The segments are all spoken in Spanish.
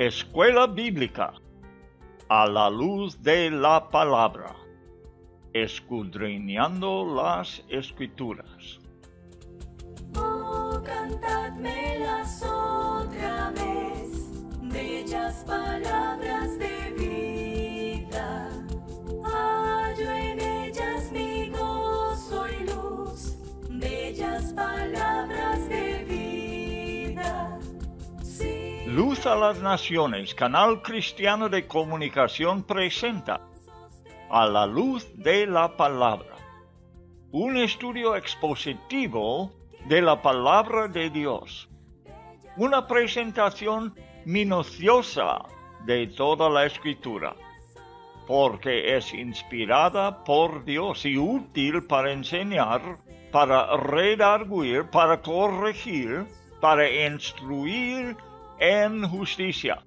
Escuela Bíblica a la luz de la palabra, escudriñando las Escrituras. Oh, cantadmelas otra vez, bellas palabras de vida. Hallo en ellas mi gozo y luz, bellas palabras de vida. Sí. Luz a las Naciones, canal cristiano de comunicación, presenta A la luz de la palabra, un estudio expositivo de la palabra de Dios, una presentación minuciosa de toda la Escritura, porque es inspirada por Dios y útil para enseñar, para redarguir, para corregir, para instruir en justicia,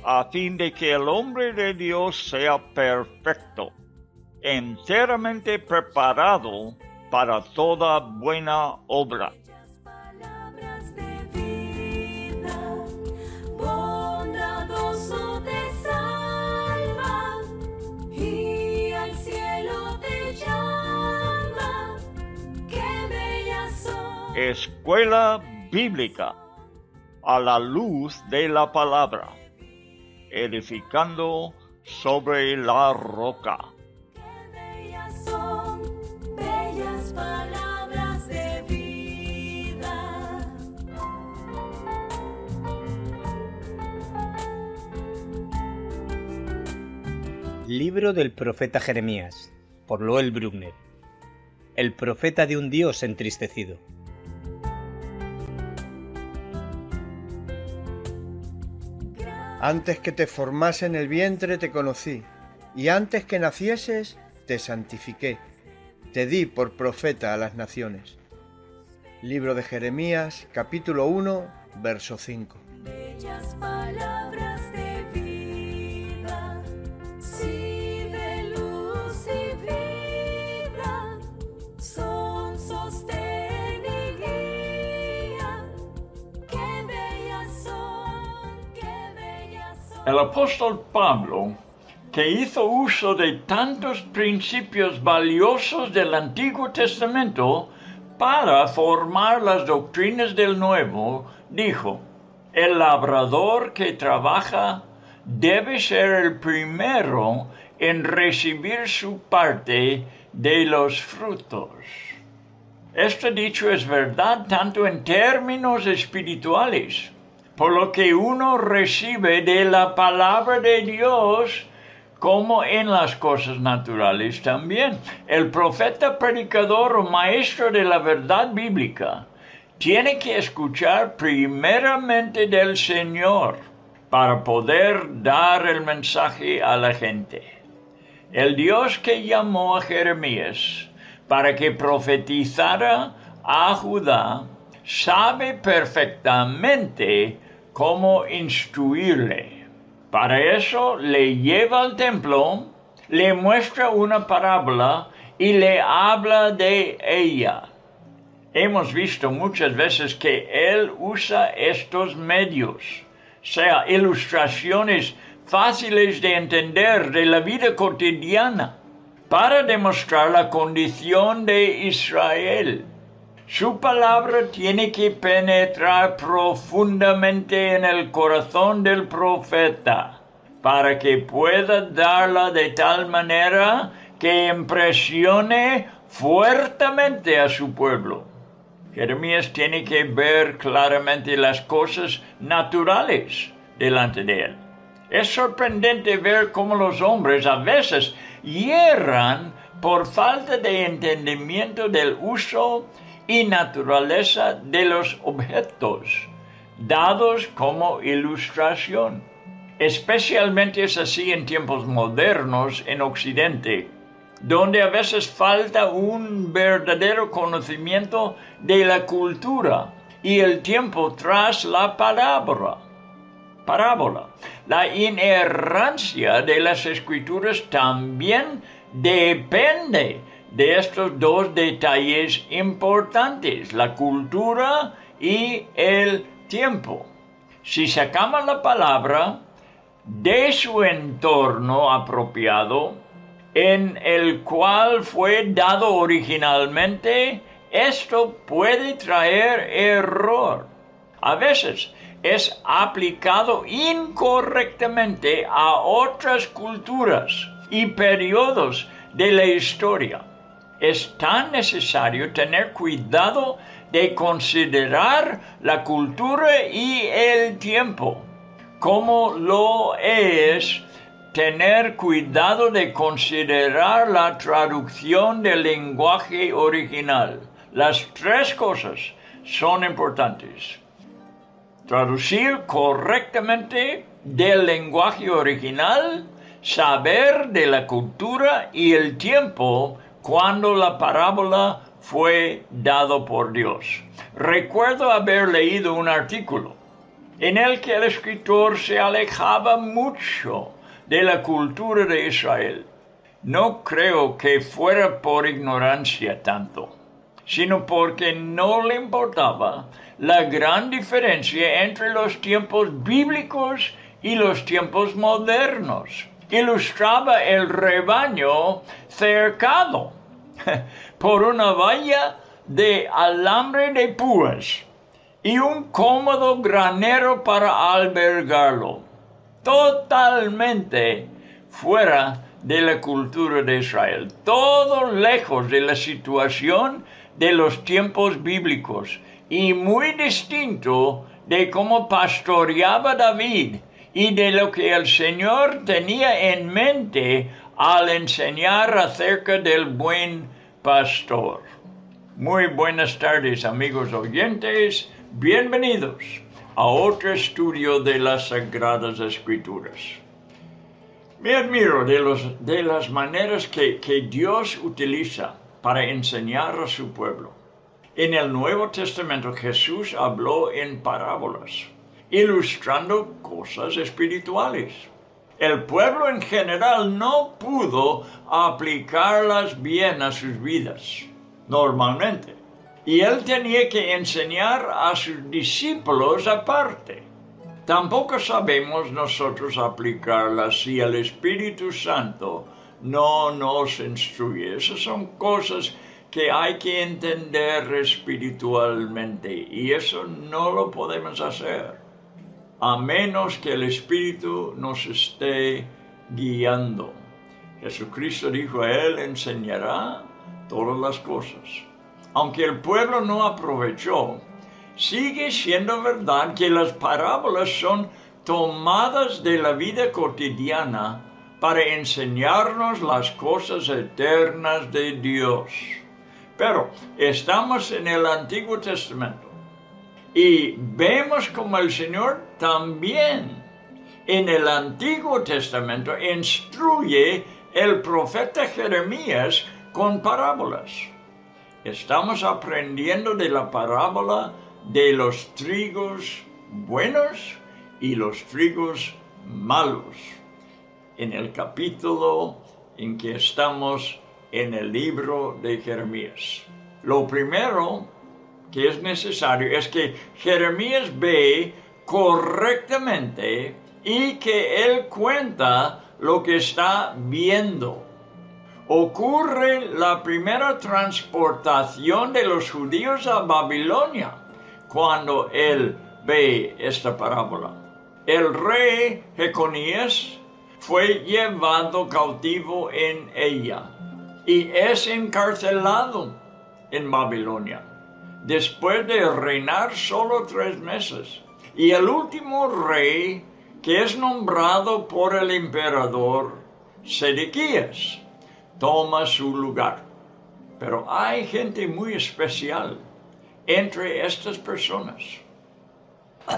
a fin de que el hombre de Dios sea perfecto, enteramente preparado para toda buena obra. Palabras de vida, bondadoso te salva y al cielo te llama. Qué bellas son. Escuela Bíblica a la luz de la palabra, edificando sobre la roca. Son bellas palabras de vida. Libro del profeta Jeremías, por Loel Bruckner. El profeta de un Dios entristecido. Antes que te formase en el vientre te conocí, y antes que nacieses te santifiqué, te di por profeta a las naciones. Libro de Jeremías, capítulo 1, verso 5. Bellas palabras de vida, sí, de luz y vida, son sostén y guía. Qué bellas son, qué bellas son. El apóstol Pablo, que hizo uso de tantos principios valiosos del Antiguo Testamento para formar las doctrinas del Nuevo, dijo: el labrador que trabaja debe ser el primero en recibir su parte de los frutos. Este dicho es verdad tanto en términos espirituales, por lo que uno recibe de la palabra de Dios, como en las cosas naturales también. El profeta, predicador o maestro de la verdad bíblica tiene que escuchar primeramente del Señor para poder dar el mensaje a la gente. El Dios que llamó a Jeremías para que profetizara a Judá sabe perfectamente cómo instruirle. Para eso le lleva al templo, le muestra una parábola y le habla de ella. Hemos visto muchas veces que él usa estos medios, sea ilustraciones fáciles de entender de la vida cotidiana, para demostrar la condición de Israel. Su palabra tiene que penetrar profundamente en el corazón del profeta para que pueda darla de tal manera que impresione fuertemente a su pueblo. Jeremías tiene que ver claramente las cosas naturales delante de él. Es sorprendente ver cómo los hombres a veces hierran por falta de entendimiento del uso y naturaleza de los objetos, dados como ilustración. Especialmente es así en tiempos modernos en Occidente, donde a veces falta un verdadero conocimiento de la cultura y el tiempo tras la parábola. La inerrancia de las Escrituras también depende de estos dos detalles importantes, la cultura y el tiempo. Si sacamos la palabra de su entorno apropiado en el cual fue dado originalmente, esto puede traer error. A veces es aplicado incorrectamente a otras culturas y periodos de la historia. Es tan necesario tener cuidado de considerar la cultura y el tiempo, como lo es tener cuidado de considerar la traducción del lenguaje original. Las tres cosas son importantes. Traducir correctamente del lenguaje original, saber de la cultura y el tiempo cuando la parábola fue dado por Dios. Recuerdo haber leído un artículo en el que el escritor se alejaba mucho de la cultura de Israel. No creo que fuera por ignorancia tanto, sino porque no le importaba la gran diferencia entre los tiempos bíblicos y los tiempos modernos. Ilustraba el rebaño cercado por una valla de alambre de púas y un cómodo granero para albergarlo, totalmente fuera de la cultura de Israel, todo lejos de la situación de los tiempos bíblicos y muy distinto de cómo pastoreaba David y de lo que el Señor tenía en mente al enseñar acerca del buen pastor. Muy buenas tardes, amigos oyentes. Bienvenidos a otro estudio de las Sagradas Escrituras. Me admiro de las maneras que Dios utiliza para enseñar a su pueblo. En el Nuevo Testamento Jesús habló en parábolas, ilustrando cosas espirituales. El pueblo en general no pudo aplicarlas bien a sus vidas, normalmente, y él tenía que enseñar a sus discípulos aparte. Tampoco sabemos nosotros aplicarlas si el Espíritu Santo no nos instruye. Esas son cosas que hay que entender espiritualmente, y eso no lo podemos hacer a menos que el Espíritu nos esté guiando. Jesucristo dijo, Él enseñará todas las cosas. Aunque el pueblo no aprovechó, sigue siendo verdad que las parábolas son tomadas de la vida cotidiana para enseñarnos las cosas eternas de Dios. Pero estamos en el Antiguo Testamento y vemos como el Señor también en el Antiguo Testamento instruye el profeta Jeremías con parábolas. Estamos aprendiendo de la parábola de los trigos buenos y los trigos malos, en el capítulo en que estamos en el libro de Jeremías. Lo primero que es necesario es que Jeremías ve correctamente y que él cuenta lo que está viendo. Ocurre la primera transportación de los judíos a Babilonia cuando él ve esta parábola. El rey Jeconías fue llevado cautivo en ella y es encarcelado en Babilonia, después de reinar solo 3 meses. Y el último rey que es nombrado por el emperador Sedequías toma su lugar. Pero hay gente muy especial entre estas personas.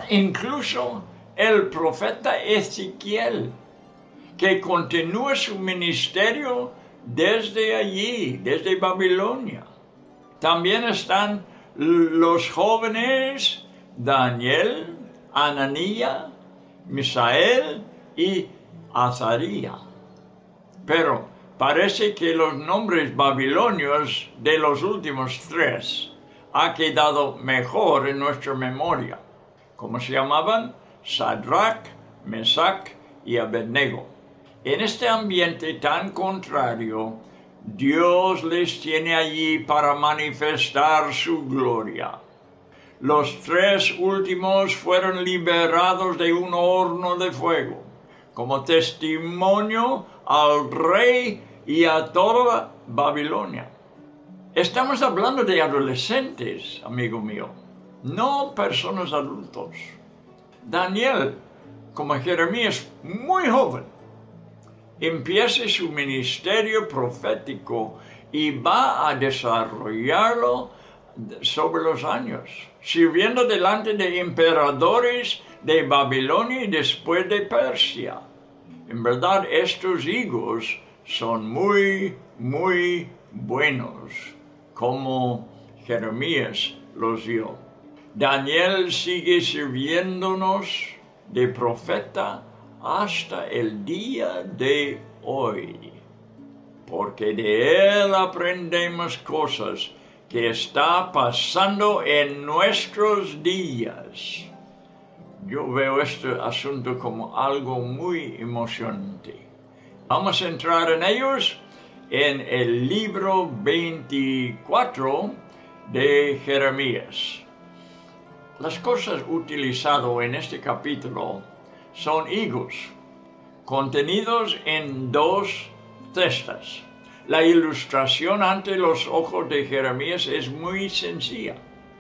Incluso el profeta Ezequiel, que continúa su ministerio desde allí, desde Babilonia. También están los jóvenes Daniel, Ananías, Misael y Azaría. Pero parece que los nombres babilonios de los últimos 3 ha quedado mejor en nuestra memoria. ¿Cómo se llamaban? Sadrach, Mesach y Abednego. En este ambiente tan contrario, Dios les tiene allí para manifestar su gloria. Los 3 últimos fueron liberados de un horno de fuego, como testimonio al rey y a toda Babilonia. Estamos hablando de adolescentes, amigo mío, no personas adultos. Daniel, como Jeremías, muy joven, empieza su ministerio profético y va a desarrollarlo sobre los años, sirviendo delante de emperadores de Babilonia y después de Persia. En verdad, estos higos son muy, muy buenos, como Jeremías los dio. Daniel sigue sirviéndonos de profeta hasta el día de hoy, porque de él aprendemos cosas que está pasando en nuestros días. Yo veo este asunto como algo muy emocionante. Vamos a entrar en ellos en el libro 24 de Jeremías. Las cosas utilizadas en este capítulo son higos, contenidos en 2 cestas. La ilustración ante los ojos de Jeremías es muy sencilla,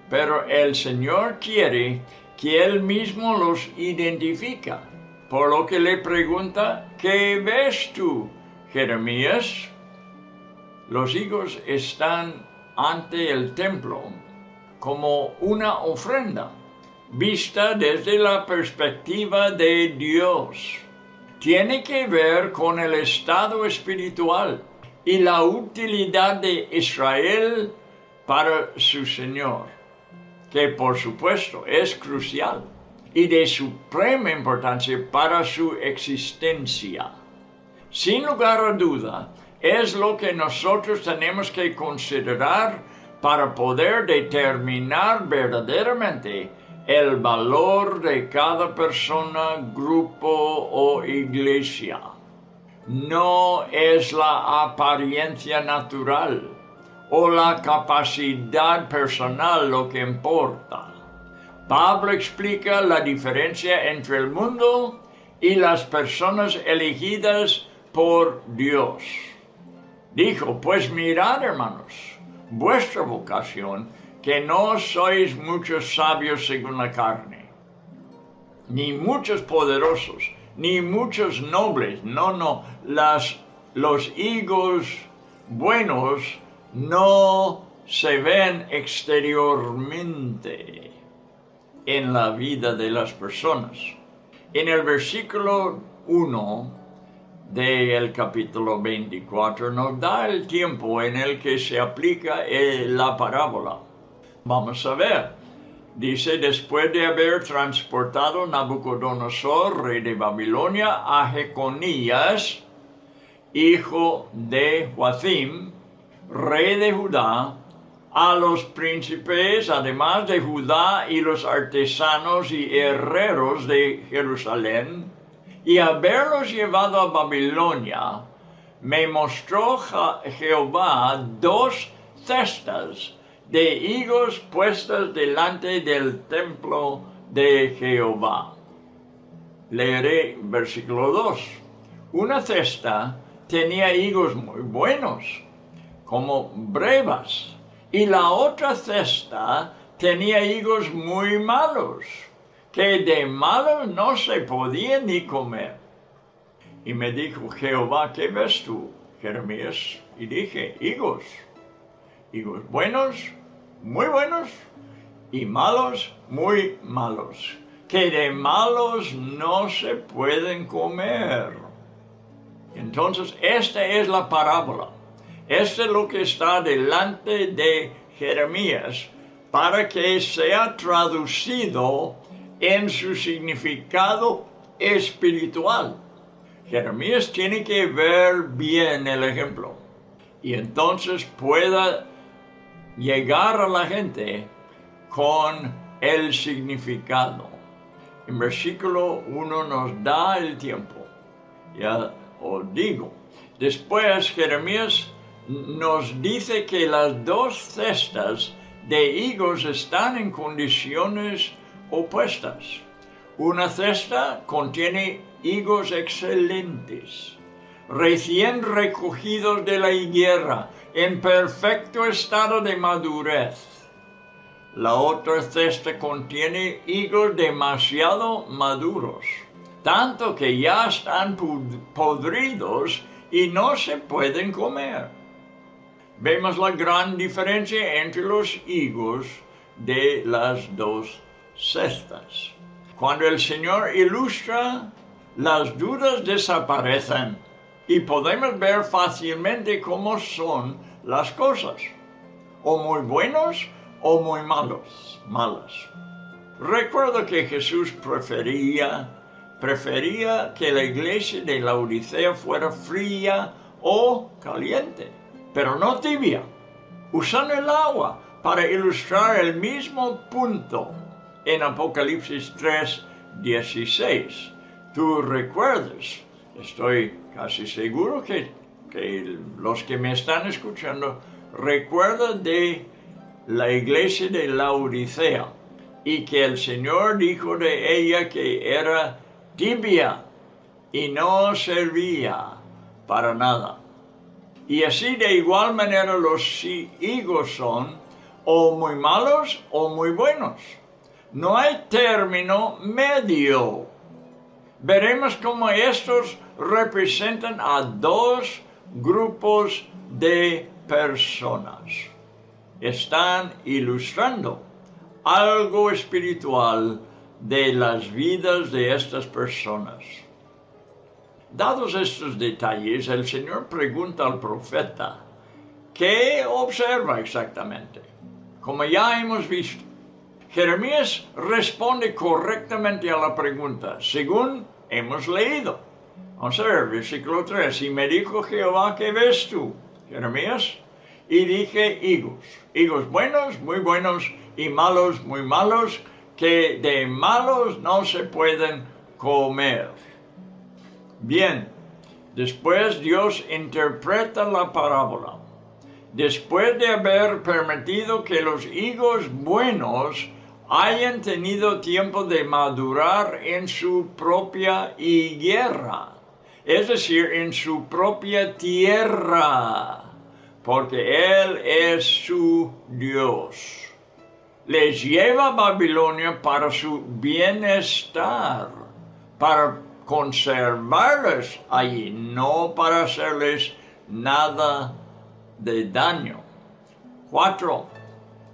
pero el Señor quiere que Él mismo los identifica, por lo que le pregunta, ¿qué ves tú, Jeremías? Los higos están ante el templo como una ofrenda, vista desde la perspectiva de Dios. Tiene que ver con el estado espiritual y la utilidad de Israel para su Señor, que por supuesto es crucial y de suprema importancia para su existencia. Sin lugar a duda, es lo que nosotros tenemos que considerar para poder determinar verdaderamente el valor de cada persona, grupo o iglesia. No es la apariencia natural o la capacidad personal lo que importa. Pablo explica la diferencia entre el mundo y las personas elegidas por Dios. Dijo, pues mirad, hermanos, vuestra vocación, que no sois muchos sabios según la carne, ni muchos poderosos, ni muchos nobles. No, los higos buenos no se ven exteriormente en la vida de las personas. En el versículo 1 del capítulo 24 nos da el tiempo en el que se aplica la parábola. Vamos a ver. Dice, después de haber transportado Nabucodonosor, rey de Babilonia, a Jeconías, hijo de Joacim, rey de Judá, a los príncipes, además de Judá, y los artesanos y herreros de Jerusalén, y haberlos llevado a Babilonia, me mostró Jehová 2 cestas de higos puestas delante del templo de Jehová. Leeré versículo 2. Una cesta tenía higos muy buenos, como brevas, y la otra cesta tenía higos muy malos, que de malos no se podía ni comer. Y me dijo Jehová, ¿qué ves tú, Jeremías? Y dije, higos buenos, muy buenos, y malos, muy malos, que de malos no se pueden comer. Entonces, esta es la parábola. Esto es lo que está delante de Jeremías para que sea traducido en su significado espiritual. Jeremías tiene que ver bien el ejemplo y entonces pueda llegar a la gente con el significado. En versículo 1 nos da el tiempo. ya os digo. Después Jeremías nos dice que las dos cestas de higos están en condiciones opuestas. Una cesta contiene higos excelentes, recién recogidos de la higuera, en perfecto estado de madurez. La otra cesta contiene higos demasiado maduros, tanto que ya están podridos y no se pueden comer. Vemos la gran diferencia entre los higos de las dos cestas. Cuando el Señor ilustra, las dudas desaparecen y podemos ver fácilmente cómo son las cosas, o muy buenos o muy malas. Recuerdo que Jesús prefería que la iglesia de Laodicea fuera fría o caliente, pero no tibia, usando el agua para ilustrar el mismo punto en Apocalipsis 3:16. Tú recuerdas, estoy casi seguro que los que me están escuchando recuerdan de la iglesia de Laodicea y que el Señor dijo de ella que era tibia y no servía para nada. Y así de igual manera los higos son o muy malos o muy buenos. No hay término medio. Veremos cómo estos representan a dos grupos de personas. Están ilustrando algo espiritual de las vidas de estas personas. Dados estos detalles, el Señor pregunta al profeta, ¿qué observa exactamente? Como ya hemos visto, Jeremías responde correctamente a la pregunta, según hemos leído. Vamos a ver, versículo 3. Y me dijo Jehová, ¿qué ves tú, Jeremías? Y dije, higos buenos, muy buenos, y malos, muy malos, que de malos no se pueden comer. Bien, después Dios interpreta la parábola. Después de haber permitido que los higos buenos hayan tenido tiempo de madurar en su propia higuera, es decir, en su propia tierra, porque Él es su Dios. Les lleva a Babilonia para su bienestar, para conservarles allí, no para hacerles nada de daño. 4.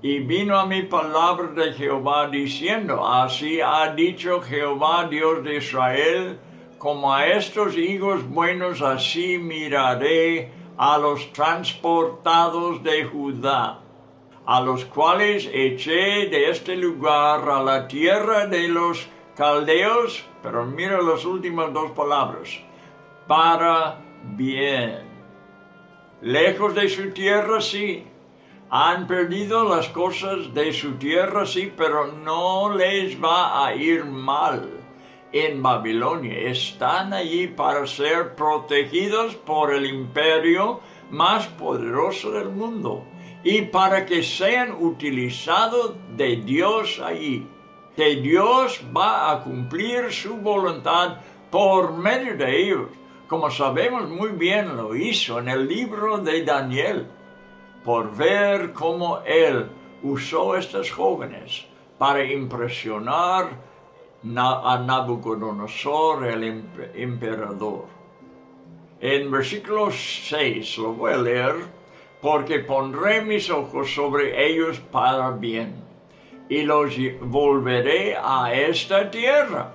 Y vino a mí palabra de Jehová diciendo, así ha dicho Jehová Dios de Israel, como a estos higos buenos así miraré a los transportados de Judá, a los cuales eché de este lugar a la tierra de los caldeos, pero mira las últimas dos palabras, para bien. Lejos de su tierra, sí. Han perdido las cosas de su tierra, sí, pero no les va a ir mal en Babilonia. Están allí para ser protegidos por el imperio más poderoso del mundo y para que sean utilizados de Dios allí. Que Dios va a cumplir su voluntad por medio de ellos, como sabemos muy bien lo hizo en el libro de Daniel, por ver cómo Él usó a estos jóvenes para impresionar a Nabucodonosor, el emperador. En versículo 6, lo voy a leer, porque pondré mis ojos sobre ellos para bien, y los volveré a esta tierra.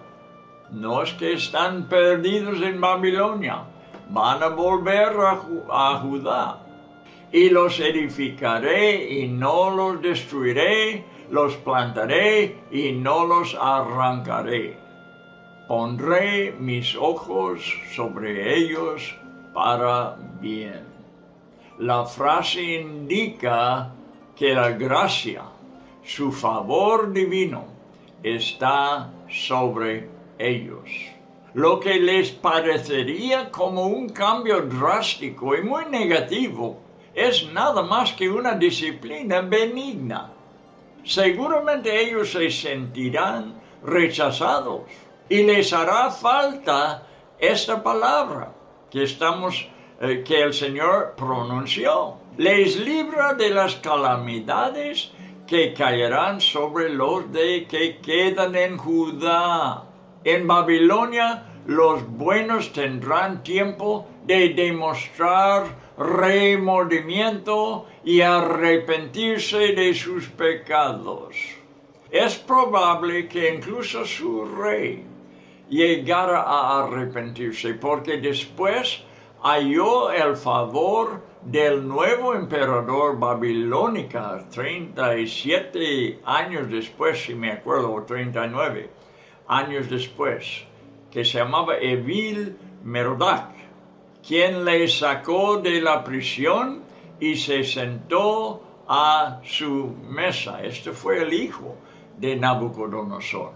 No es que están perdidos en Babilonia, van a volver a Judá. Y los edificaré y no los destruiré, los plantaré y no los arrancaré. Pondré mis ojos sobre ellos para bien. La frase indica que la gracia, su favor divino, está sobre ellos. lo que les parecería como un cambio drástico y muy negativo es nada más que una disciplina benigna. Seguramente ellos se sentirán rechazados y les hará falta esta palabra que el Señor pronunció. Les libra de las calamidades que caerán sobre los que quedan en Judá. En Babilonia los buenos tendrán tiempo de demostrar remordimiento y arrepentirse de sus pecados. Es probable que incluso su rey llegara a arrepentirse, porque después halló el favor del nuevo emperador babilónico 37 años después, si me acuerdo, o 39 años después, que se llamaba Evil Merodach, quien le sacó de la prisión y se sentó a su mesa. Este fue el hijo de Nabucodonosor.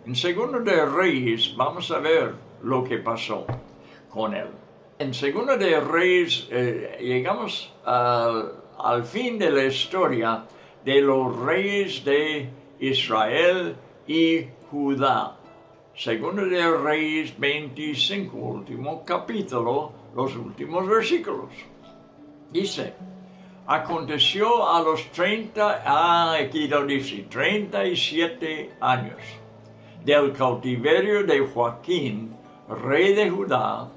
En Segundo de Reyes vamos a ver lo que pasó con él. En Segundo de Reyes llegamos al fin de la historia de los reyes de Israel y Judá. Segundo de Reyes 25, último capítulo, los últimos versículos. Dice: aconteció a los 37 años del cautiverio de Joaquín, rey de Judá,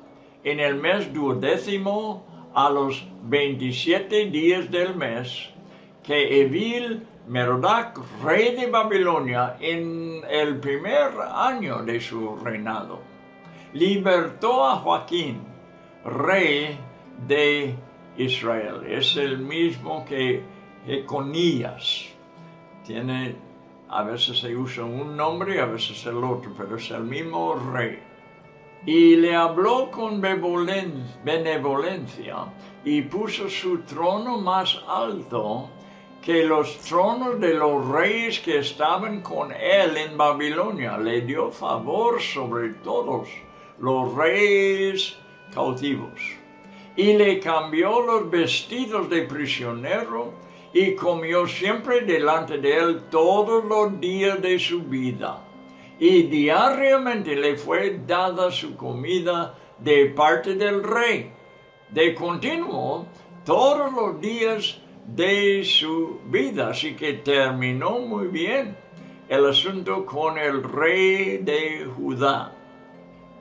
en el mes 12º, a los 27 días del mes, que Evil Merodach, rey de Babilonia, en el primer año de su reinado, libertó a Joaquín, rey de Israel. Es el mismo que Jeconías. A veces se usa un nombre y a veces el otro, pero es el mismo rey. Y le habló con benevolencia y puso su trono más alto que los tronos de los reyes que estaban con él en Babilonia. Le dio favor sobre todos los reyes cautivos. Y le cambió los vestidos de prisionero y comió siempre delante de él todos los días de su vida. Y diariamente le fue dada su comida de parte del rey, de continuo, todos los días de su vida. Así que terminó muy bien el asunto con el rey de Judá.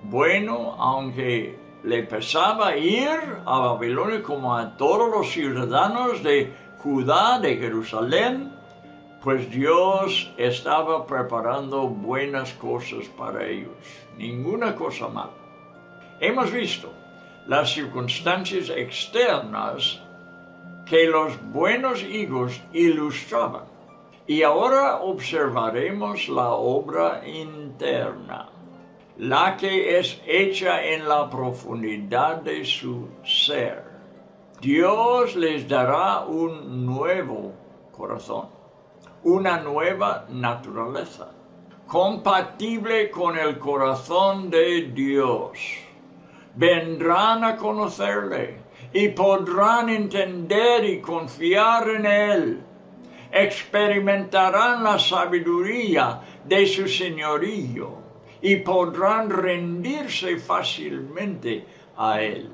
Bueno, aunque le pesaba ir a Babilonia como a todos los ciudadanos de Judá, de Jerusalén, pues Dios estaba preparando buenas cosas para ellos, ninguna cosa mala. Hemos visto las circunstancias externas que los buenos higos ilustraban, y ahora observaremos la obra interna, la que es hecha en la profundidad de su ser. Dios les dará un nuevo corazón, una nueva naturaleza, compatible con el corazón de Dios. Vendrán a conocerle y podrán entender y confiar en él. Experimentarán la sabiduría de su señorío y podrán rendirse fácilmente a él.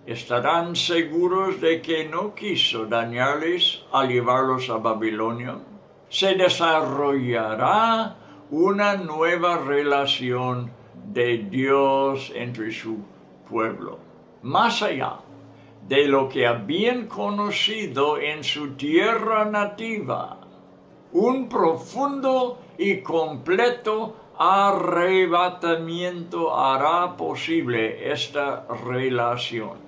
Estarán seguros de que no quiso dañarles al llevarlos a Babilonia. Se desarrollará una nueva relación de Dios entre su pueblo, más allá de lo que habían conocido en su tierra nativa. Un profundo y completo arrebatamiento hará posible esta relación.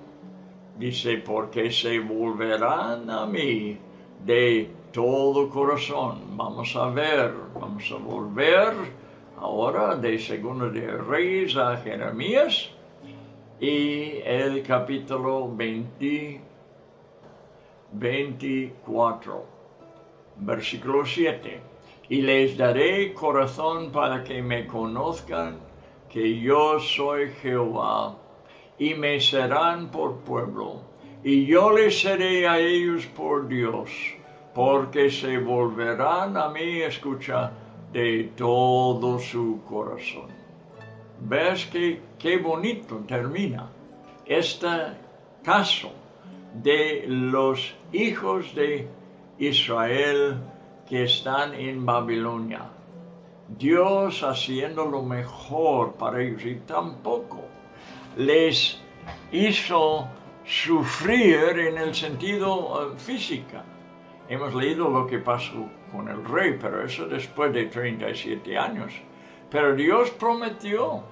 Dice, porque se volverán a mí de todo corazón. Vamos a volver ahora de Segundo de Reyes a Jeremías y el capítulo 24, versículo 7. Y les daré corazón para que me conozcan, que yo soy Jehová, y me serán por pueblo, y yo les seré a ellos por Dios, porque se volverán a mí, escucha, de todo su corazón. ¿Ves qué bonito termina este caso de los hijos de Israel que están en Babilonia? Dios haciendo lo mejor para ellos y tampoco les hizo sufrir en el sentido físico. Hemos leído lo que pasó con el rey, pero eso después de 37 años. Pero Dios prometió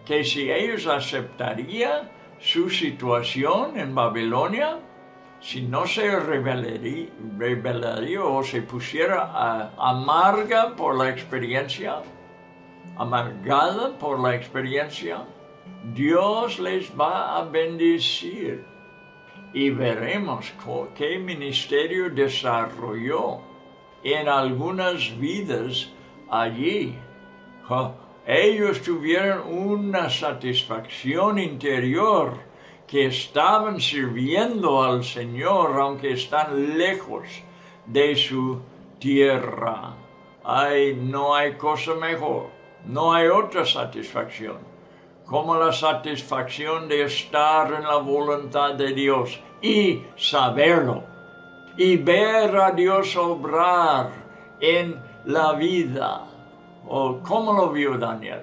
que si ellos aceptarían su situación en Babilonia, si no se rebelaría o se pusiera amargada por la experiencia, Dios les va a bendecir. Y veremos qué ministerio desarrolló en algunas vidas allí. Ellos tuvieron una satisfacción interior que estaban sirviendo al Señor, aunque están lejos de su tierra. No hay cosa mejor, no hay otra satisfacción como la satisfacción de estar en la voluntad de Dios y saberlo, y ver a Dios obrar en la vida. ¿Cómo lo vio Daniel?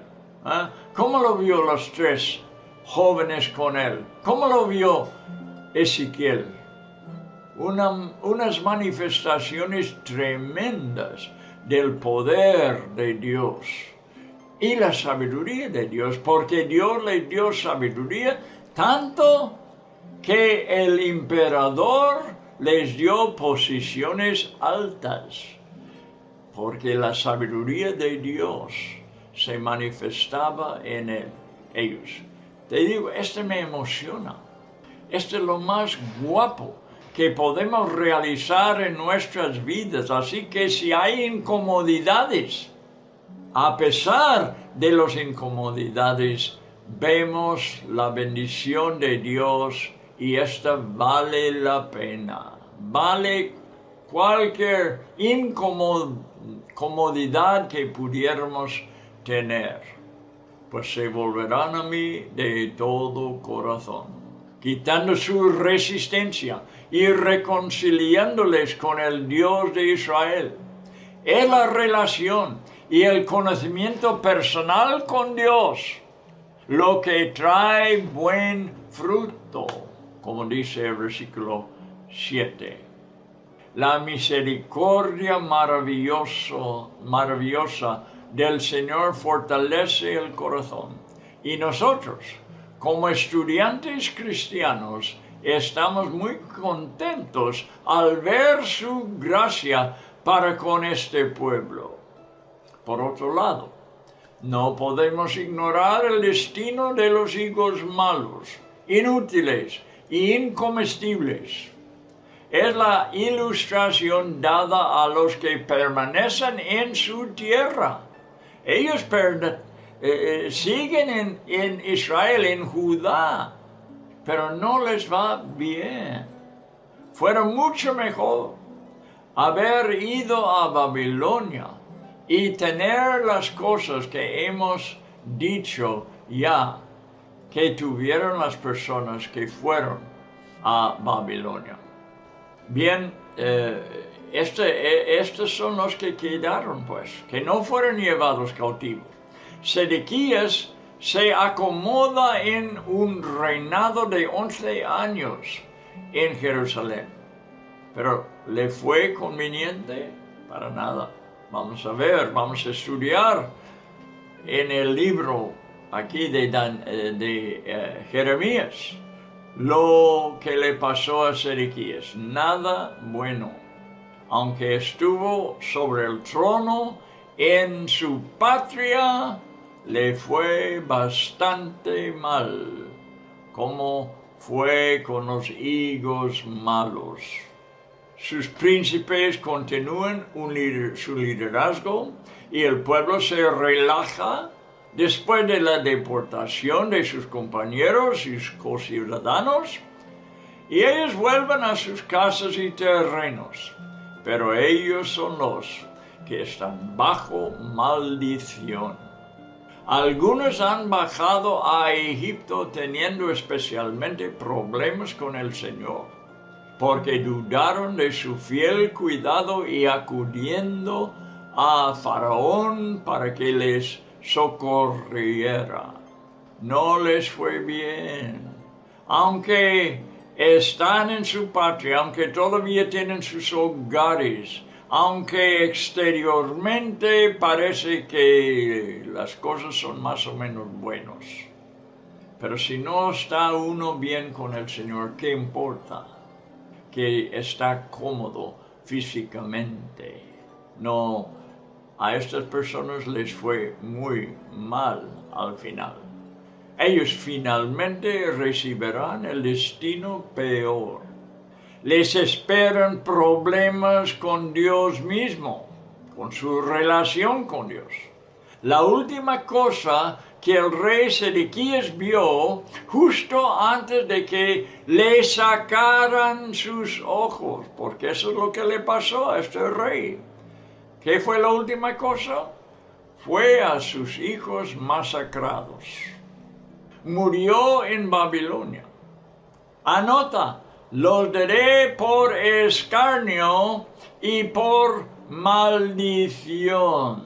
¿Cómo lo vio los 3 jóvenes con él? ¿Cómo lo vio Ezequiel? Unas manifestaciones tremendas del poder de Dios y la sabiduría de Dios, porque Dios les dio sabiduría tanto que el emperador les dio posiciones altas, porque la sabiduría de Dios se manifestaba en ellos. Te digo, me emociona. Es lo más guapo que podemos realizar en nuestras vidas. Así que si hay incomodidades, a pesar de las incomodidades, vemos la bendición de Dios y esta vale la pena. Vale cualquier incomodidad que pudiéramos tener. Pues se volverán a mí de todo corazón, quitando su resistencia y reconciliándoles con el Dios de Israel. Es la relación y el conocimiento personal con Dios lo que trae buen fruto, como dice el versículo 7. La misericordia maravillosa del Señor fortalece el corazón. Y nosotros, como estudiantes cristianos, estamos muy contentos al ver su gracia para con este pueblo. Por otro lado, no podemos ignorar el destino de los higos malos, inútiles e incomestibles. Es la ilustración dada a los que permanecen en su tierra. Ellos siguen en Israel, en Judá, pero no les va bien. Fuera mucho mejor haber ido a Babilonia y tener las cosas que hemos dicho ya, que tuvieron las personas que fueron a Babilonia. Bien, estos son los que quedaron, pues, que no fueron llevados cautivos. Sedequías se acomoda en un reinado de 11 años en Jerusalén, pero ¿le fue conveniente? Para nada. Vamos a ver, vamos a estudiar en el libro aquí de Jeremías lo que le pasó a Sedequías. Nada bueno. Aunque estuvo sobre el trono en su patria, le fue bastante mal, como fue con los higos malos. Sus príncipes continúan su liderazgo y el pueblo se relaja después de la deportación de sus compañeros y sus conciudadanos, y ellos vuelven a sus casas y terrenos, pero ellos son los que están bajo maldición. Algunos han bajado a Egipto teniendo especialmente problemas con el Señor, porque dudaron de su fiel cuidado y acudiendo a Faraón para que les socorriera. No les fue bien. Aunque están en su patria, aunque todavía tienen sus hogares, aunque exteriormente parece que las cosas son más o menos buenos. Pero si no está uno bien con el Señor, ¿qué importa? Que está cómodo físicamente. No, a estas personas les fue muy mal al final. Ellos finalmente recibirán el destino peor. Les esperan problemas con Dios mismo, con su relación con Dios. La última cosa que el rey Sedequías vio justo antes de que le sacaran sus ojos, porque eso es lo que le pasó a este rey. ¿Qué fue la última cosa? Fue a sus hijos masacrados. Murió en Babilonia. Anota, los daré por escarnio y por maldición.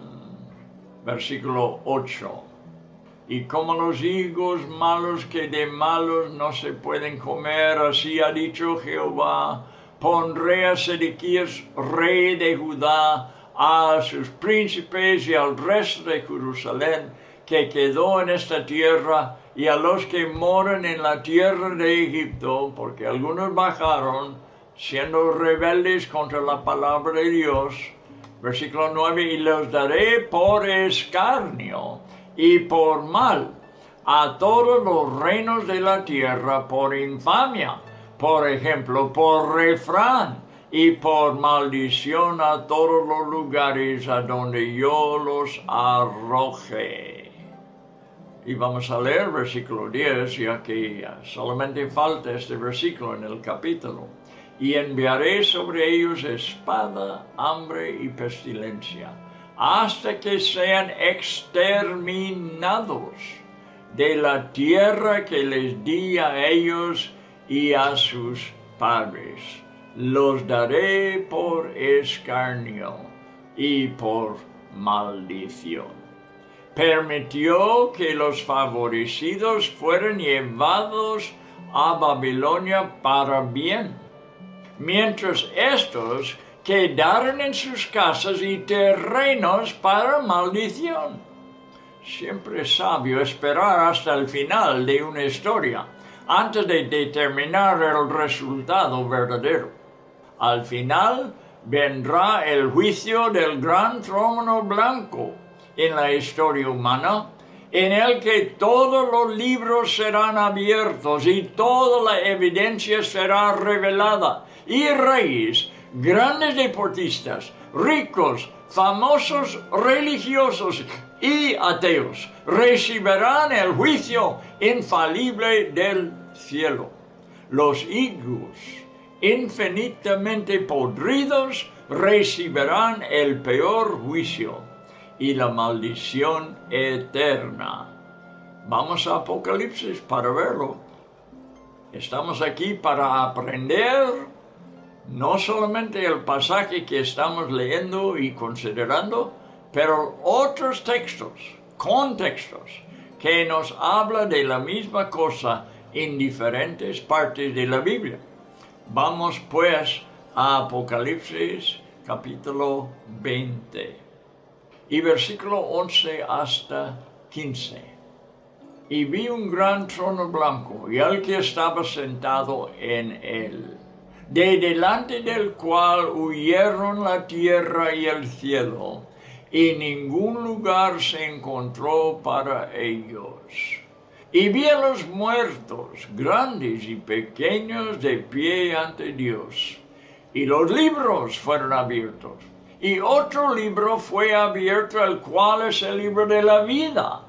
Versículo 8. Y como los higos malos que de malos no se pueden comer, así ha dicho Jehová, pondré a Sedequías, rey de Judá, a sus príncipes y al resto de Jerusalén, que quedó en esta tierra, y a los que moran en la tierra de Egipto, porque algunos bajaron, siendo rebeldes contra la palabra de Dios. Versículo 9, y los daré por escarnio y por mal a todos los reinos de la tierra, por infamia, por ejemplo, por refrán y por maldición a todos los lugares a donde yo los arroje. Y vamos a leer versículo 10, ya que solamente falta este versículo en el capítulo. Y enviaré sobre ellos espada, hambre y pestilencia, hasta que sean exterminados de la tierra que les di a ellos y a sus padres. Los daré por escarnio y por maldición. Permitió que los favorecidos fueran llevados a Babilonia para bien, mientras estos quedaron en sus casas y terrenos para maldición. Siempre es sabio esperar hasta el final de una historia, antes de determinar el resultado verdadero. Al final vendrá el juicio del gran trono blanco en la historia humana, en el que todos los libros serán abiertos y toda la evidencia será revelada, y reyes, grandes deportistas, ricos, famosos religiosos y ateos recibirán el juicio infalible del cielo. Los higos infinitamente podridos recibirán el peor juicio y la maldición eterna. Vamos a Apocalipsis para verlo. Estamos aquí para aprender no solamente el pasaje que estamos leyendo y considerando, pero otros textos, contextos, que nos hablan de la misma cosa en diferentes partes de la Biblia. Vamos pues a Apocalipsis capítulo 20. Y versículo 11 hasta 15. Y vi un gran trono blanco, y al que estaba sentado en él, de delante del cual huyeron la tierra y el cielo, y ningún lugar se encontró para ellos. Y vi a los muertos, grandes y pequeños, de pie ante Dios, y los libros fueron abiertos. Y otro libro fue abierto, el cual es el libro de la vida.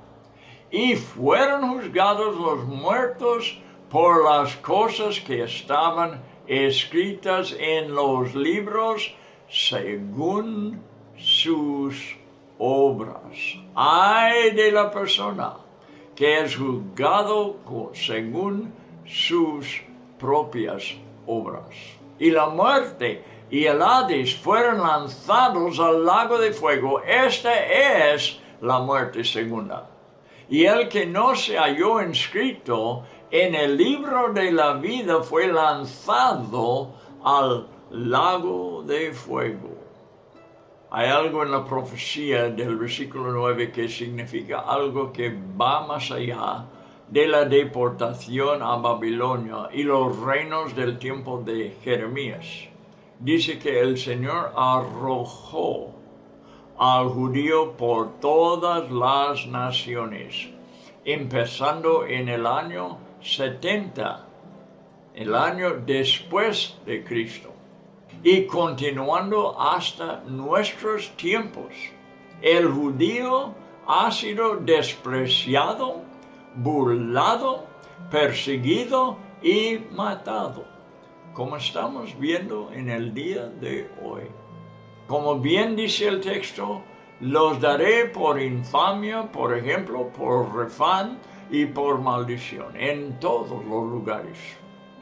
y fueron juzgados los muertos por las cosas que estaban escritas en los libros según sus obras. Ay de la persona que es juzgado según sus propias obras. Y la muerte y el Hades fueron lanzados al lago de fuego. Esta es la muerte segunda. Y el que no se halló inscrito en el libro de la vida fue lanzado al lago de fuego. Hay algo en la profecía del versículo 9 que significa algo que va más allá de la deportación a Babilonia y los reinos del tiempo de Jeremías. Dice que el Señor arrojó al judío por todas las naciones, empezando en el año 70, el año después de Cristo, y continuando hasta nuestros tiempos. El judío ha sido despreciado, burlado, perseguido y matado, como estamos viendo en el día de hoy. Como bien dice el texto, los daré por infamia, por ejemplo, por refán y por maldición en todos los lugares.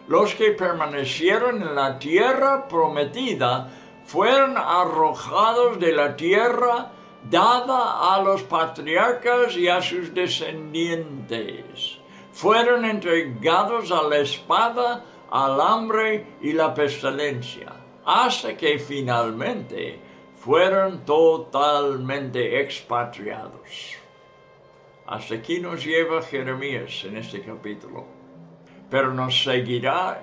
Los que permanecieron en la tierra prometida fueron arrojados de la tierra dada a los patriarcas y a sus descendientes. Fueron entregados a la espada, al hambre y la pestilencia, hasta que finalmente fueron totalmente expatriados. Hasta aquí nos lleva Jeremías en este capítulo, pero nos seguirá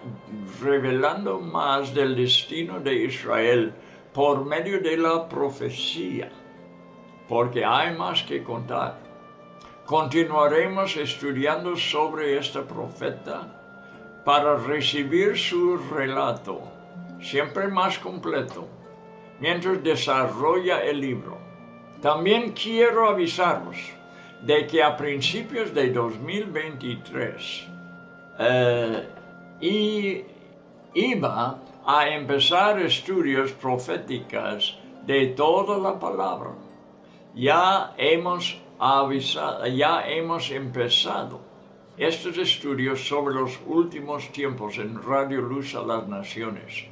revelando más del destino de Israel por medio de la profecía, porque hay más que contar. Continuaremos estudiando sobre esta profeta para recibir su relato, siempre más completo, mientras desarrolla el libro. También quiero avisaros de que a principios de 2023 iba a empezar estudios proféticos de toda la palabra. Ya hemos empezado estos estudios sobre los últimos tiempos en Radio Luz a las Naciones.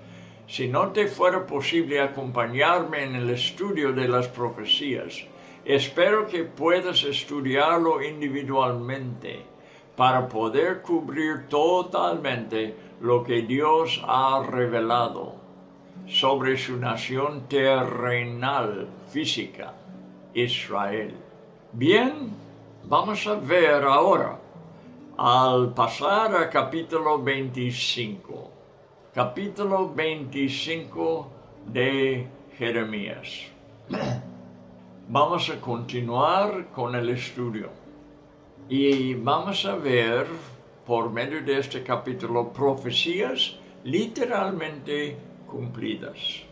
Si no te fuera posible acompañarme en el estudio de las profecías, espero que puedas estudiarlo individualmente para poder cubrir totalmente lo que Dios ha revelado sobre su nación terrenal, física, Israel. Bien, vamos a ver ahora, al pasar a capítulo 25. Capítulo 25 de Jeremías. Vamos a continuar con el estudio y vamos a ver por medio de este capítulo profecías literalmente cumplidas.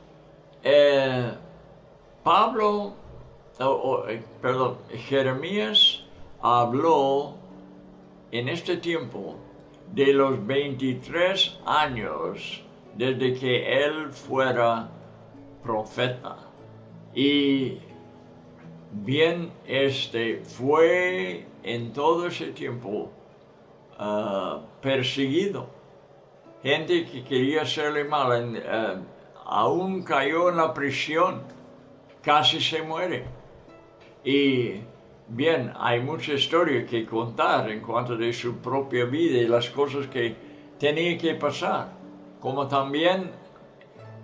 Jeremías habló en este tiempo de los 23 años desde que él fuera profeta. Y bien, fue en todo ese tiempo perseguido. Gente que quería hacerle mal, aún cayó en la prisión, casi se muere. Y bien, hay mucha historia que contar en cuanto de su propia vida y las cosas que tenía que pasar, como también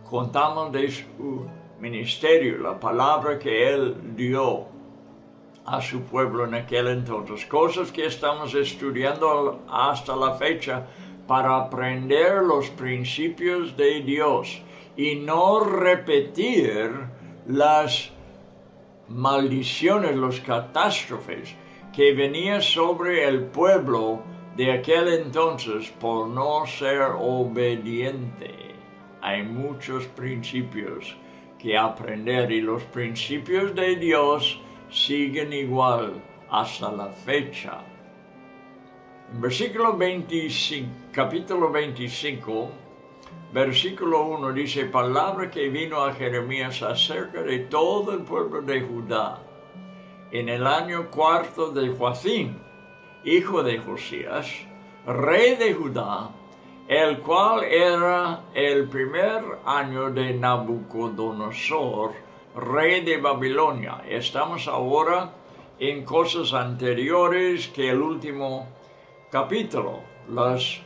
contamos de su ministerio, la palabra que él dio a su pueblo en aquel entonces, cosas que estamos estudiando hasta la fecha para aprender los principios de Dios y no repetir las maldiciones, los catástrofes que venían sobre el pueblo de aquel entonces por no ser obediente. Hay muchos principios que aprender y los principios de Dios siguen igual hasta la fecha. En versículo 25, capítulo 25, versículo 1 dice, palabra que vino a Jeremías acerca de todo el pueblo de Judá, en el año cuarto de Joacim, hijo de Josías, rey de Judá, el cual era el primer año de Nabucodonosor, rey de Babilonia. Estamos ahora en cosas anteriores que el último capítulo. Los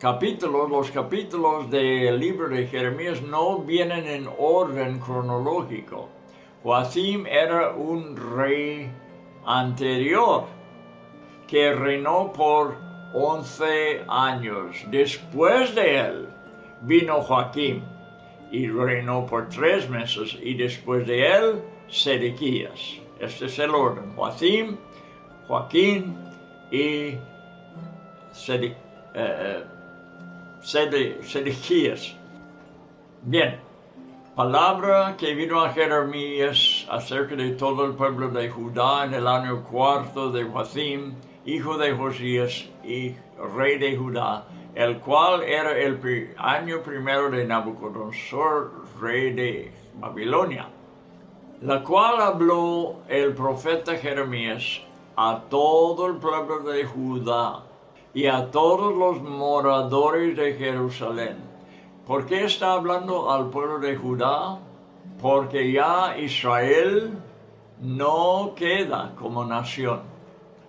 capítulos del libro de Jeremías no vienen en orden cronológico. Joacim era un rey anterior que reinó por 11 años. Después de él vino Joaquín y reinó por 3 meses, y después de él Sedequías. Este es el orden: Joacim, Joaquín y Sedequías. Bien, palabra que vino a Jeremías acerca de todo el pueblo de Judá en el año cuarto de Joacim, hijo de Josías y rey de Judá, el cual era el año primero de Nabucodonosor, rey de Babilonia, la cual habló el profeta Jeremías a todo el pueblo de Judá y a todos los moradores de Jerusalén. ¿Por qué está hablando al pueblo de Judá? Porque ya Israel no queda como nación.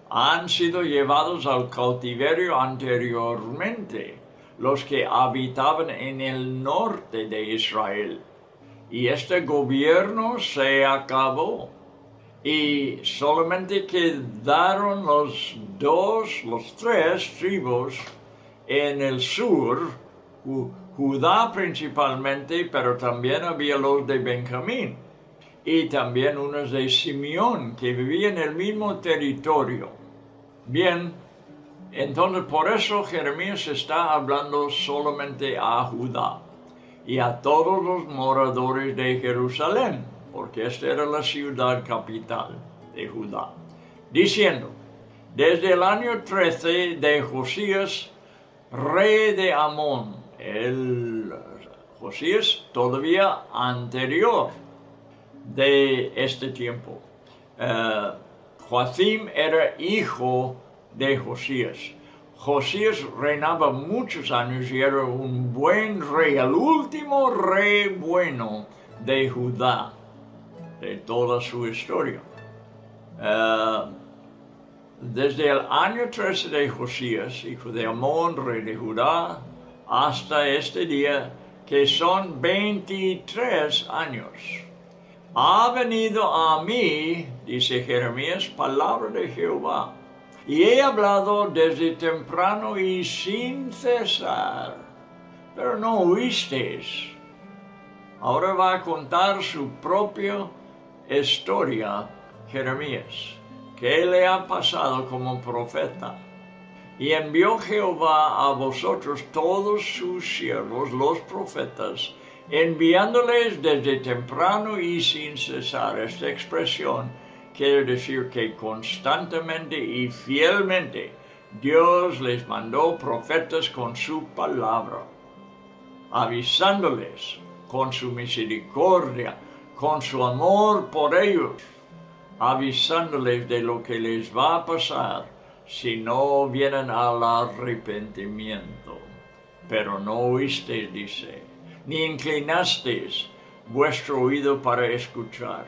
Han sido llevados al cautiverio anteriormente los que habitaban en el norte de Israel. Y este gobierno se acabó. Y solamente quedaron los 3 tribus en el sur, Judá principalmente, pero también había los de Benjamín. Y también unos de Simeón, que vivían en el mismo territorio. Bien, entonces por eso Jeremías está hablando solamente a Judá y a todos los moradores de Jerusalén, porque esta era la ciudad capital de Judá, diciendo, desde el año 13 de Josías, rey de Amón, el Josías todavía anterior de este tiempo. Joacim era hijo de Josías. Josías reinaba muchos años y era un buen rey, el último rey bueno de Judá, de toda su historia. Desde el año 13 de Josías, hijo de Amón, rey de Judá, hasta este día, que son 23 años. Ha venido a mí, dice Jeremías, palabra de Jehová, y he hablado desde temprano y sin cesar, pero no oísteis. Ahora va a contar su propia historia, Jeremías, que le ha pasado como profeta. Y envió Jehová a vosotros todos sus siervos, los profetas, enviándoles desde temprano y sin cesar. Esta expresión quiere decir que constantemente y fielmente Dios les mandó profetas con su palabra, avisándoles con su misericordia, con su amor por ellos, avisándoles de lo que les va a pasar si no vienen al arrepentimiento. Pero no oísteis, dice, ni inclinasteis vuestro oído para escuchar.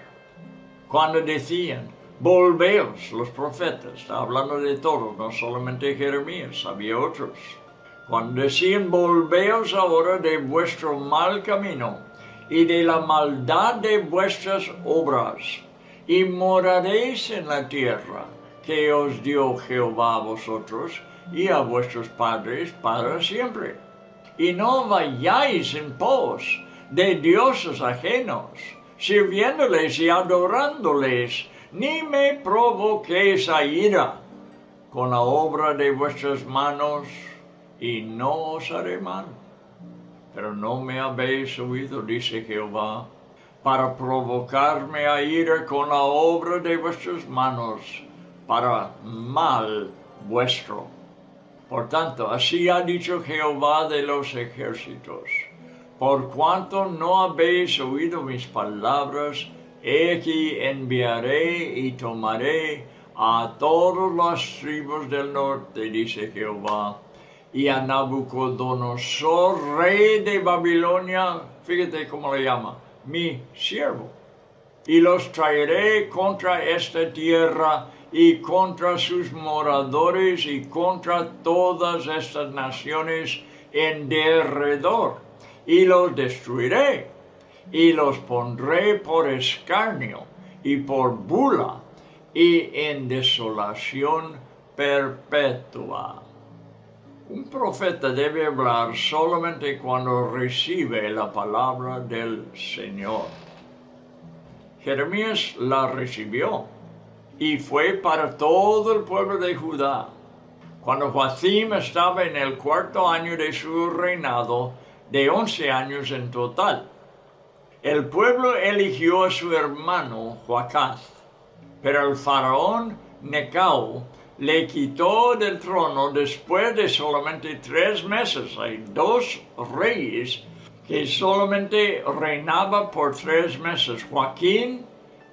Cuando decían, volveos, los profetas, está hablando de todos, no solamente Jeremías, había otros. Cuando decían, volveos ahora de vuestro mal camino y de la maldad de vuestras obras, y moraréis en la tierra que os dio Jehová a vosotros y a vuestros padres para siempre. Y no vayáis en pos de dioses ajenos, sirviéndoles y adorándoles, ni me provoquéis a ira con la obra de vuestras manos, y no os haré mal. Pero no me habéis oído, dice Jehová, para provocarme a ira con la obra de vuestras manos, para mal vuestro. Por tanto, así ha dicho Jehová de los ejércitos: por cuanto no habéis oído mis palabras, he aquí enviaré y tomaré a todas las tribus del norte, dice Jehová, y a Nabucodonosor, rey de Babilonia, fíjate cómo le llama, mi siervo, y los traeré contra esta tierra y contra sus moradores y contra todas estas naciones en derredor, y los destruiré, y los pondré por escarnio y por bula, y en desolación perpetua. Un profeta debe hablar solamente cuando recibe la palabra del Señor. Jeremías la recibió y fue para todo el pueblo de Judá. Cuando Joacim estaba en el 4º año de su reinado, de 11 años en total, el pueblo eligió a su hermano Joacaz, pero el faraón Necao le quitó del trono después de solamente 3 meses. Hay 2 reyes que solamente reinaba por 3 meses. Joaquín,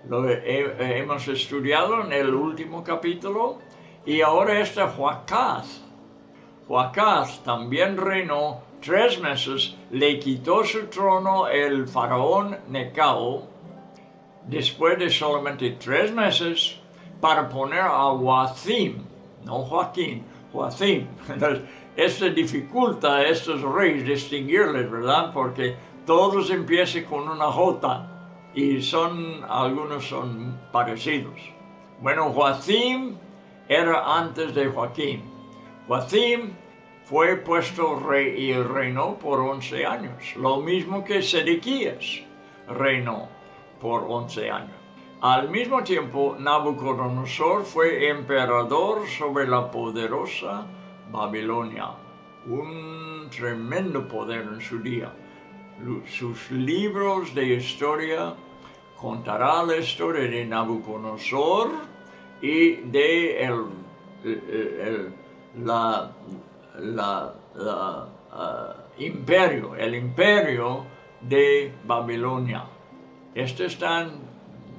lo hemos estudiado en el último capítulo, y ahora está Joacaz. Joacaz también reinó 3 meses, le quitó su trono el faraón Necao, después de solamente 3 meses, para poner a Joacim, no Joaquín, Joacim. Entonces, esto dificulta a estos reyes distinguirles, ¿verdad? Porque todos empiezan con una J y algunos son parecidos. Bueno, Joacim era antes de Joaquín. Joacim fue puesto rey y reinó por 11 años, lo mismo que Sedequías reinó por 11 años. Al mismo tiempo, Nabucodonosor fue emperador sobre la poderosa Babilonia, un tremendo poder en su día. Sus libros de historia contará la historia de Nabucodonosor y de el imperio de Babilonia. Estos están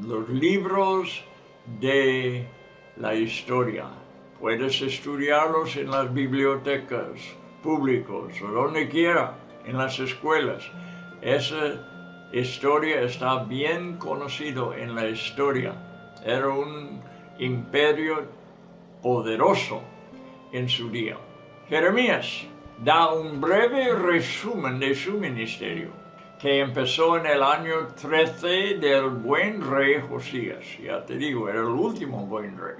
los libros de la historia. Puedes estudiarlos en las bibliotecas públicas o donde quiera, en las escuelas. Esa historia está bien conocida en la historia. Era un imperio poderoso en su día. Jeremías da un breve resumen de su ministerio, que empezó en el año 13 del buen rey Josías. Ya te digo, era el último buen rey.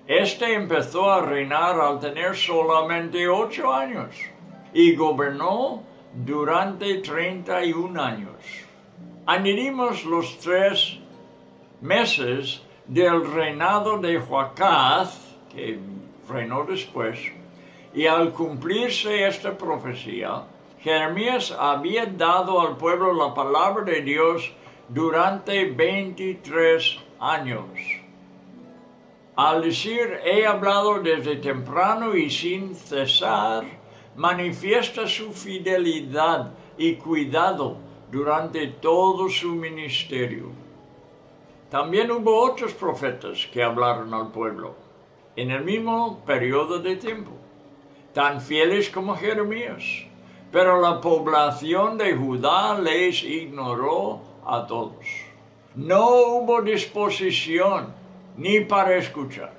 Este empezó a reinar al tener solamente 8 años y gobernó durante 31 años. Añadimos los 3 meses del reinado de Joacaz, que reinó después, y al cumplirse esta profecía, Jeremías había dado al pueblo la palabra de Dios durante 23 años. Al decir, he hablado desde temprano y sin cesar, manifiesta su fidelidad y cuidado durante todo su ministerio. También hubo otros profetas que hablaron al pueblo en el mismo periodo de tiempo, tan fieles como Jeremías. Pero la población de Judá les ignoró a todos. No hubo disposición ni para escuchar.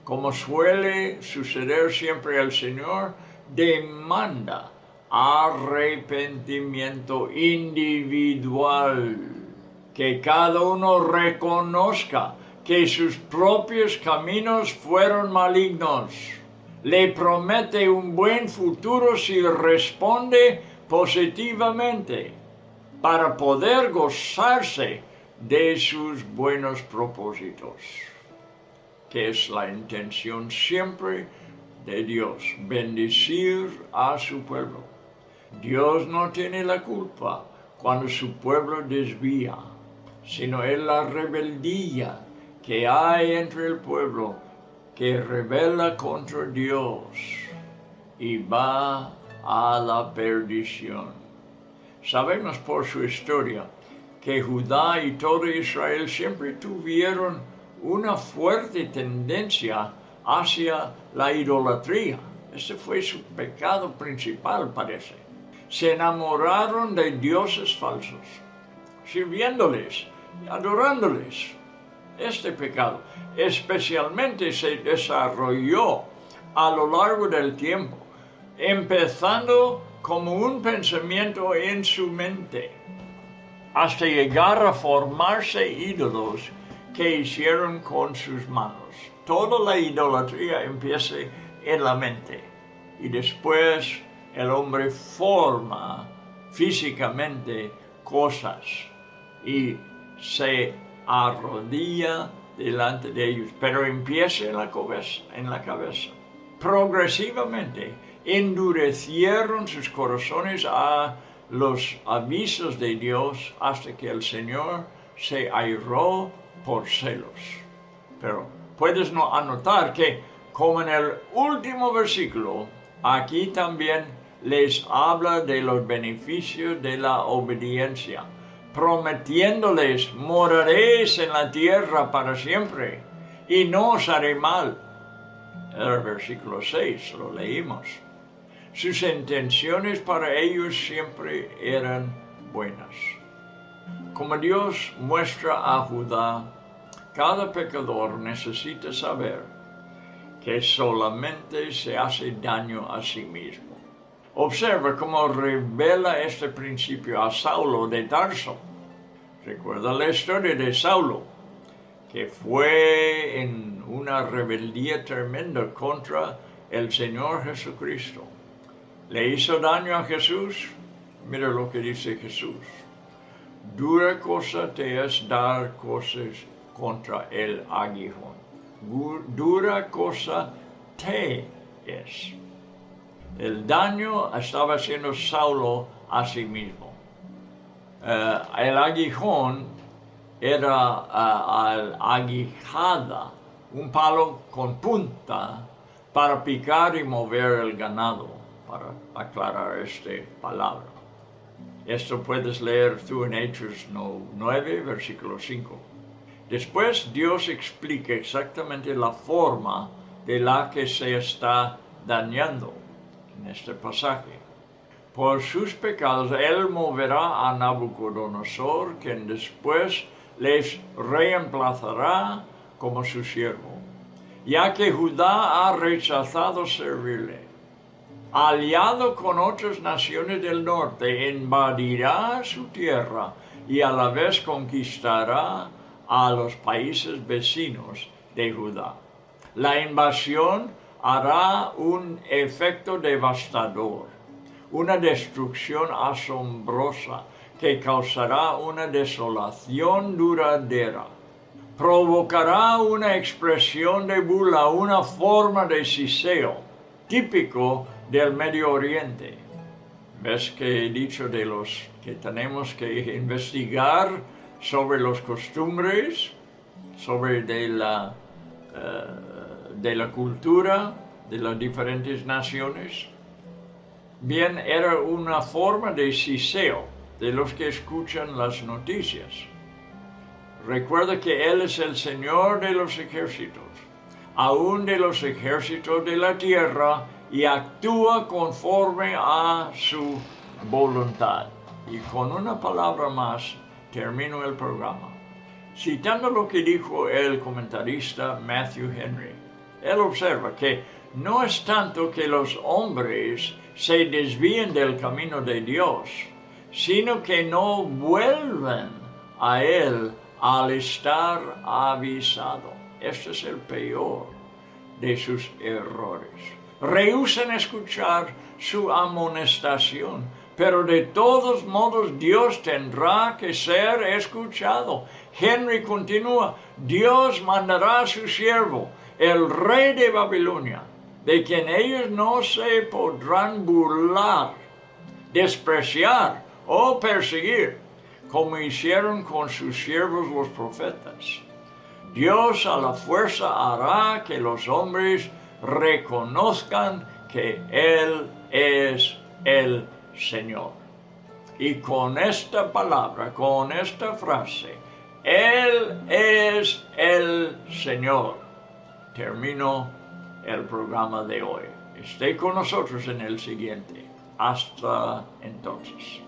Como suele suceder siempre, el Señor demanda arrepentimiento individual. Que cada uno reconozca que sus propios caminos fueron malignos. Le promete un buen futuro si responde positivamente para poder gozarse de sus buenos propósitos, que es la intención siempre de Dios, bendecir a su pueblo. Dios no tiene la culpa cuando su pueblo desvía, sino es la rebeldía que hay entre el pueblo que rebela contra Dios y va a la perdición. Sabemos por su historia que Judá y todo Israel siempre tuvieron una fuerte tendencia hacia la idolatría. Ese fue su pecado principal, parece. Se enamoraron de dioses falsos, sirviéndoles, adorándoles. Este pecado especialmente se desarrolló a lo largo del tiempo, empezando como un pensamiento en su mente, hasta llegar a formarse ídolos que hicieron con sus manos. Toda la idolatría empieza en la mente y después el hombre forma físicamente cosas y se arrodilla delante de ellos, pero empieza en la cabeza. Progresivamente endurecieron sus corazones a los avisos de Dios hasta que el Señor se airó por celos. Pero puedes anotar que, como en el último versículo, aquí también les habla de los beneficios de la obediencia, prometiéndoles: moraréis en la tierra para siempre y no os haré mal. El versículo 6 lo leímos. Sus intenciones para ellos siempre eran buenas. Como Dios muestra a Judá, cada pecador necesita saber que solamente se hace daño a sí mismo. Observa cómo revela este principio a Saulo de Tarso. Recuerda la historia de Saulo, que fue en una rebeldía tremenda contra el Señor Jesucristo. ¿Le hizo daño a Jesús? Mira lo que dice Jesús. Dura cosa te es dar cosas contra el aguijón. Dura cosa te es. El daño estaba haciendo Saulo a sí mismo. El aguijón era aguijada, un palo con punta para picar y mover el ganado, para aclarar esta palabra. Esto puedes leer tú en Hechos 9, versículo 5. Después Dios explica exactamente la forma de la que se está dañando en este pasaje. Por sus pecados Él moverá a Nabucodonosor, quien después les reemplazará como su siervo, ya que Judá ha rechazado servirle. Aliado con otras naciones del norte, invadirá su tierra y a la vez conquistará a los países vecinos de Judá. La invasión hará un efecto devastador, una destrucción asombrosa que causará una desolación duradera. Provocará una expresión de burla, una forma de siseo, típico del Medio Oriente. ¿Ves que he dicho de los que tenemos que investigar sobre las costumbres, sobre de la cultura de las diferentes naciones? Bien, era una forma de siseo de los que escuchan las noticias. Recuerda que Él es el Señor de los ejércitos, aún de los ejércitos de la tierra, y actúa conforme a su voluntad. Y con una palabra más termino el programa, citando lo que dijo el comentarista Matthew Henry. Él observa que no es tanto que los hombres se desvíen del camino de Dios, sino que no vuelven a Él al estar avisado. Este es el peor de sus errores. Rehúsan escuchar su amonestación, pero de todos modos Dios tendrá que ser escuchado. Henry continúa: Dios mandará a su siervo, el rey de Babilonia, de quien ellos no se podrán burlar, despreciar o perseguir, como hicieron con sus siervos los profetas. Dios a la fuerza hará que los hombres reconozcan que Él es el Señor. Y con esta palabra, con esta frase, Él es el Señor, termino el programa de hoy. Esté con nosotros en el siguiente. Hasta entonces.